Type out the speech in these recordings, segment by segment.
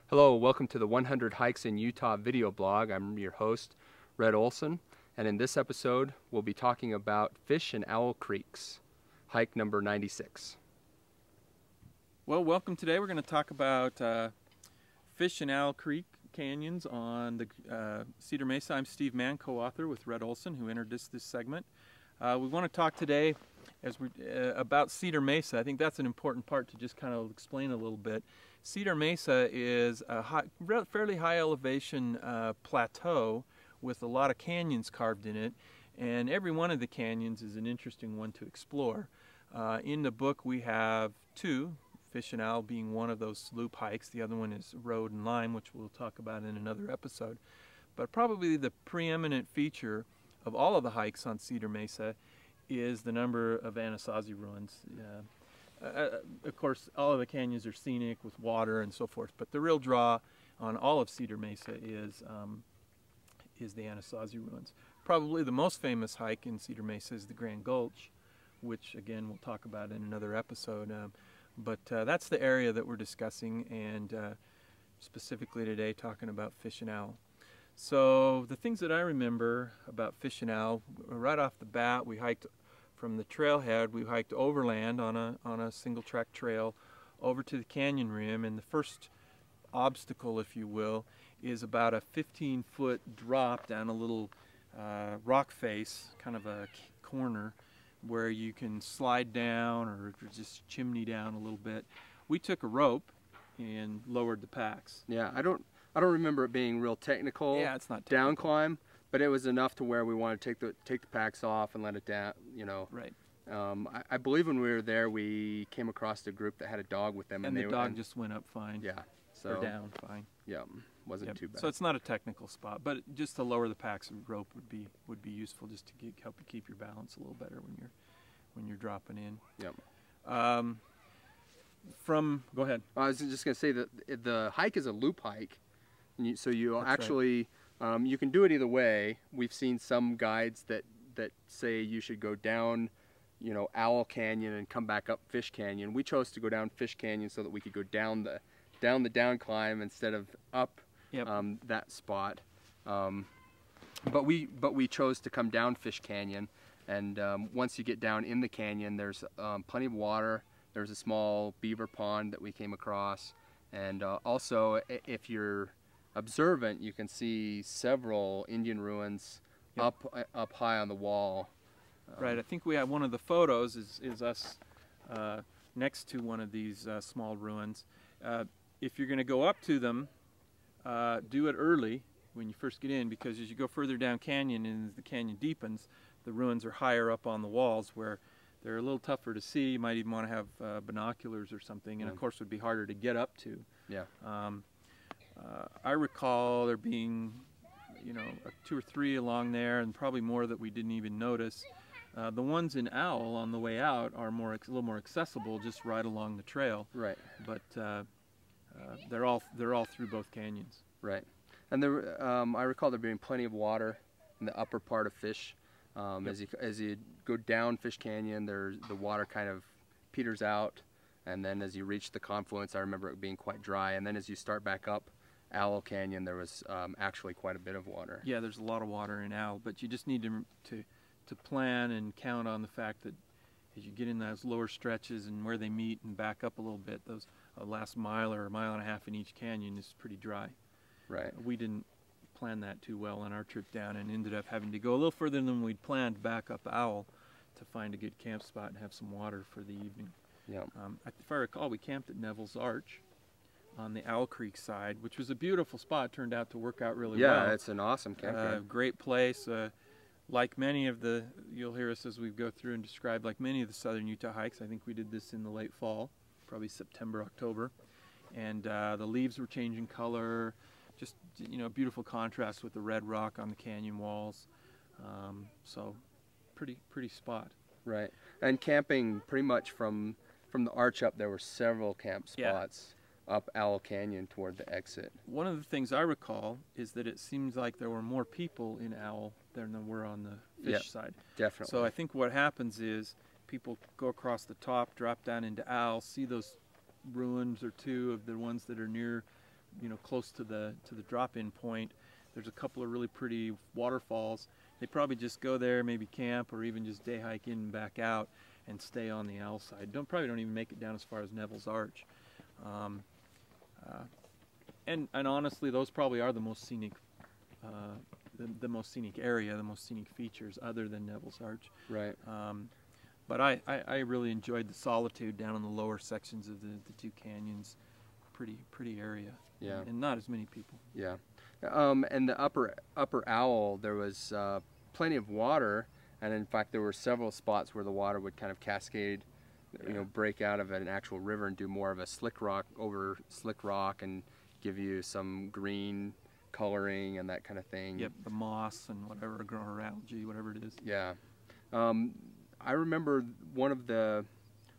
Hello, welcome to the 100 Hikes in Utah video blog. I'm your host, Rhett Olson, and in this episode we'll be talking about Fish and Owl Creeks, hike number 96. Well, welcome. Today we're going to talk about Fish and Owl Creek canyons on the Cedar Mesa. I'm Steve Mann, co-author with Rhett Olson, who introduced this segment. We want to talk today about Cedar Mesa. I think that's an important part to just kind of explain a little bit. Cedar Mesa is a fairly high elevation plateau with a lot of canyons carved in it, and every one of the canyons is an interesting one to explore. In the book we have two, Fish and Owl being one of those loop hikes. The other one is Road and Lime, which we'll talk about in another episode. But probably the preeminent feature of all of the hikes on Cedar Mesa is the number of Anasazi ruins. Of course, all of the canyons are scenic with water and so forth, but the real draw on all of Cedar Mesa is the Anasazi ruins. Probably the most famous hike in Cedar Mesa is the Grand Gulch, which again we'll talk about in another episode. But that's the area that we're discussing, and specifically today talking about Fish and Owl. So the things that I remember about Fish and Owl, right off the bat, we hiked from the trailhead. We hiked overland on a single track trail over to the canyon rim, and the first obstacle, if you will, is about a 15-foot drop down a little rock face, kind of a corner, where you can slide down or just chimney down a little bit. We took a rope and lowered the packs. Yeah, I don't remember it being real technical. Yeah, it's not technical. Down climb, but it was enough to where we wanted to take the packs off and let it down. You know. Right. I believe when we were there, we came across a group that had a dog with them, and the dog just went up fine. Yeah. So or down fine. Yeah, wasn't too bad. So it's not a technical spot, but just to lower the packs, a rope would be useful just to help you keep your balance a little better when you're dropping in. Yep. Go ahead. I was just going to say that the hike is a loop hike, and so you That's actually you can do it either way. We've seen some guides that say you should go down, Owl Canyon and come back up Fish Canyon. We chose to go down Fish Canyon so that we could go down the down climb instead of up that spot. But we chose to come down Fish Canyon, and once you get down in the canyon, there's plenty of water. There's a small beaver pond that we came across, and also if you're observant, you can see several Indian ruins up high on the wall. Right. I think we have one of the photos is us next to one of these small ruins. If you're going to go up to them, do it early when you first get in, because as you go further down canyon and as the canyon deepens, the ruins are higher up on the walls where they're a little tougher to see. You might even want to have binoculars or something, and of course it would be harder to get up to. Yeah. I recall there being, 2 or 3 along there, and probably more that we didn't even notice. The ones in Owl on the way out are a little more accessible, just right along the trail. Right. But they're all through both canyons. Right. And I recall there being plenty of water in the upper part of Fish. As you go down Fish Canyon, the water kind of peters out, and then as you reach the confluence, I remember it being quite dry. And then as you start back up Owl Canyon, there was actually quite a bit of water. Yeah, there's a lot of water in Owl, but you just need to plan and count on the fact that as you get in those lower stretches and where they meet and back up a little bit, those last mile or a mile and a half in each canyon is pretty dry. Right. We didn't plan that too well on our trip down, and ended up having to go a little further than we'd planned back up Owl to find a good camp spot and have some water for the evening. Yeah. If I recall, we camped at Neville's Arch on the Owl Creek side, which was a beautiful spot. Turned out to work out really well. Yeah, it's an awesome campground. Great place. Like many of you'll hear us as we go through and describe, like many of the southern Utah hikes, I think we did this in the late fall, probably September, October, and the leaves were changing color. Just beautiful contrast with the red rock on the canyon walls. So pretty spot. Right. And camping pretty much from the arch up, there were several camp spots up Owl Canyon toward the exit. One of the things I recall is that it seems like there were more people in Owl than there were on the Fish side. Definitely. So I think what happens is people go across the top, drop down into Owl, see those ruins or two of the ones that are near close to the drop-in point, there's a couple of really pretty waterfalls. They probably just go there, maybe camp, or even just day hike in and back out and stay on the owl side. Probably don't even make it down as far as Neville's Arch. And honestly, those probably are the most scenic, the most scenic area, the most scenic features, other than Neville's Arch. Right. But I really enjoyed the solitude down in the lower sections of the two canyons. Pretty area. Yeah. And not as many people. Yeah. And the upper Owl, there was plenty of water, and in fact there were several spots where the water would kind of cascade, break out of an actual river and do more of a slick rock over slick rock and give you some green coloring and that kind of thing. Yep, the moss and whatever, or algae, whatever it is. Yeah. I remember one of the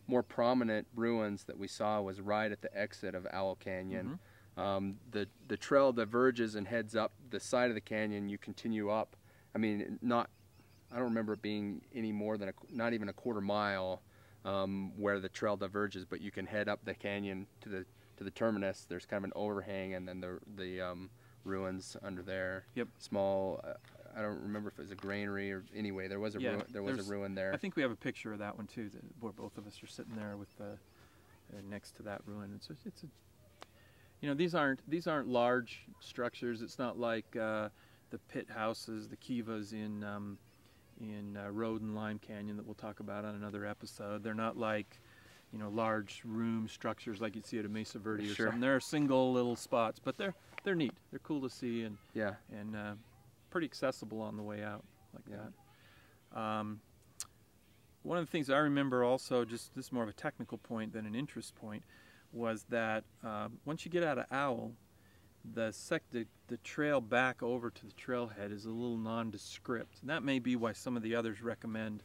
more prominent ruins that we saw was right at the exit of Owl Canyon. The trail diverges and heads up the side of the canyon. You continue up. I mean, I don't remember it being any more than not even a quarter mile where the trail diverges, but you can head up the canyon to the terminus. There's kind of an overhang, and then the ruins under there. Yep. Small. I don't remember if it was a granary or anyway. There was a ruin there. I think we have a picture of that one too, where both of us are sitting there with next to that ruin. It's these aren't large structures. It's not like the pit houses, the kivas in Road and Lime Canyon that we'll talk about on another episode. They're not like large room structures like you'd see at a Mesa Verde or something. They're single little spots, but they're neat. They're cool to see and pretty accessible on the way out like that. One of the things I remember also, just this is more of a technical point than an interest point, was that once you get out of Owl, the trail back over to the trailhead is a little nondescript. And that may be why some of the others recommend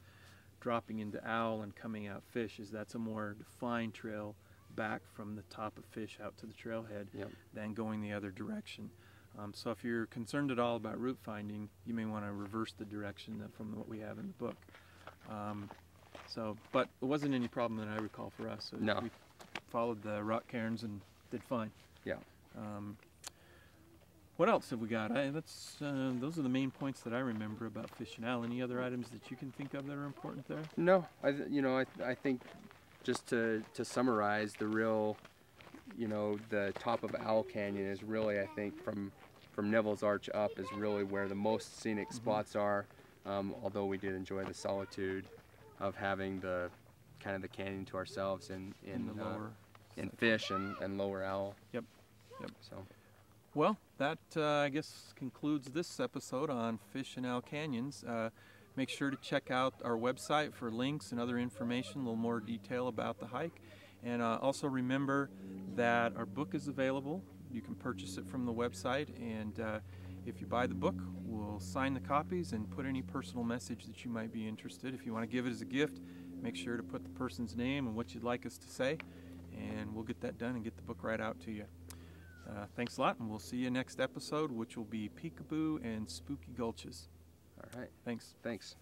dropping into Owl and coming out Fish, is that's a more defined trail back from the top of Fish out to the trailhead than going the other direction. So if you're concerned at all about route finding, you may want to reverse the direction from what we have in the book. But it wasn't any problem that I recall for us. So no. We followed the rock cairns and did fine. Yeah. What else have we got? Those are the main points that I remember about Fish and Owl. Any other items that you can think of that are important there? No. I think just to summarize, the real, the top of Owl Canyon is really, I think, from Neville's Arch up is really where the most scenic spots are. Although we did enjoy the solitude of having the kind of the canyon to ourselves in the lower in Fish and lower Owl. Yep. So. Well, that I guess concludes this episode on Fish and Owl Canyons. Make sure to check out our website for links and other information, a little more detail about the hike. And also remember that our book is available. You can purchase it from the website, and if you buy the book, we'll sign the copies and put any personal message that you might be interested. If you want to give it as a gift, make sure to put the person's name and what you'd like us to say, and we'll get that done and get the book right out to you. Thanks a lot, and we'll see you next episode, which will be Peekaboo and Spooky Gulches. All right. Thanks. Thanks.